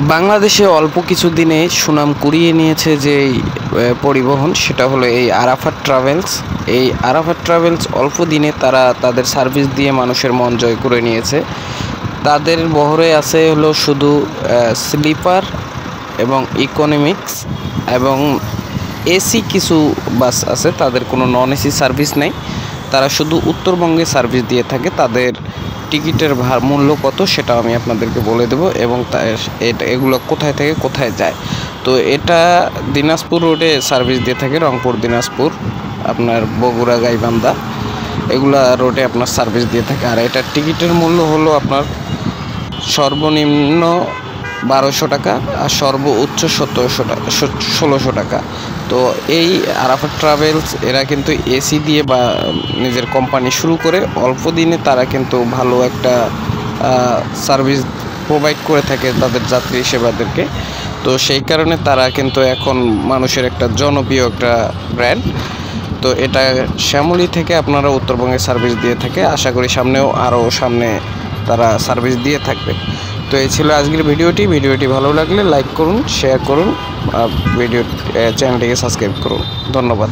বাংলাদেশে অল্প কিছু দিনে সুনাম কুড়িয়ে নিয়েছে যে পরিবহন, সেটা হলো এই আরাফাত ট্রাভেলস। এই আরাফাত ট্রাভেলস অল্প দিনে তারা তাদের সার্ভিস দিয়ে মানুষের মন জয় করে নিয়েছে। তাদের বহরে আছে হলো শুধু স্লিপার এবং ইকোনমিক্স এবং এসি কিছু বাস আছে, তাদের কোনো নন এসি সার্ভিস নেই। তারা শুধু উত্তরবঙ্গে সার্ভিস দিয়ে থাকে। তাদের টিকিটের মূল্য কত সেটা আমি আপনাদেরকে বলে দেবো এবং এগুলো কোথায় থেকে কোথায় যায়। তো এটা দিনাজপুর রোডে সার্ভিস দিয়ে থাকে, রংপুর দিনাজপুর, আপনার বগুড়া গাইবান্ধা এগুলা রোডে আপনার সার্ভিস দিয়ে থাকে। আর এটার টিকিটের মূল্য হলো আপনার সর্বনিম্ন 1200 টাকা আর সর্বোচ্চ 1600 টাকা। তো এই আরাফাত ট্রাভেলস এরা কিন্তু এসি দিয়ে বা নিজের কোম্পানি শুরু করে অল্প দিনে তারা কিন্তু ভালো একটা সার্ভিস প্রোভাইড করে থাকে তাদের যাত্রী সেবাদেরকে। তো সেই কারণে তারা কিন্তু এখন মানুষের একটা জনপ্রিয় একটা ব্র্যান্ড। তো এটা শ্যামলী থেকে আপনারা উত্তরবঙ্গে সার্ভিস দিয়ে থাকে। আশা করি সামনেও আরও সামনে তারা সার্ভিস দিয়ে থাকবে। তো এই ছিল আজকের ভিডিওটি ভালো লাগলে লাইক করুন, শেয়ার করুন, চ্যানেলটিকে সাবস্ক্রাইব করুন। ধন্যবাদ।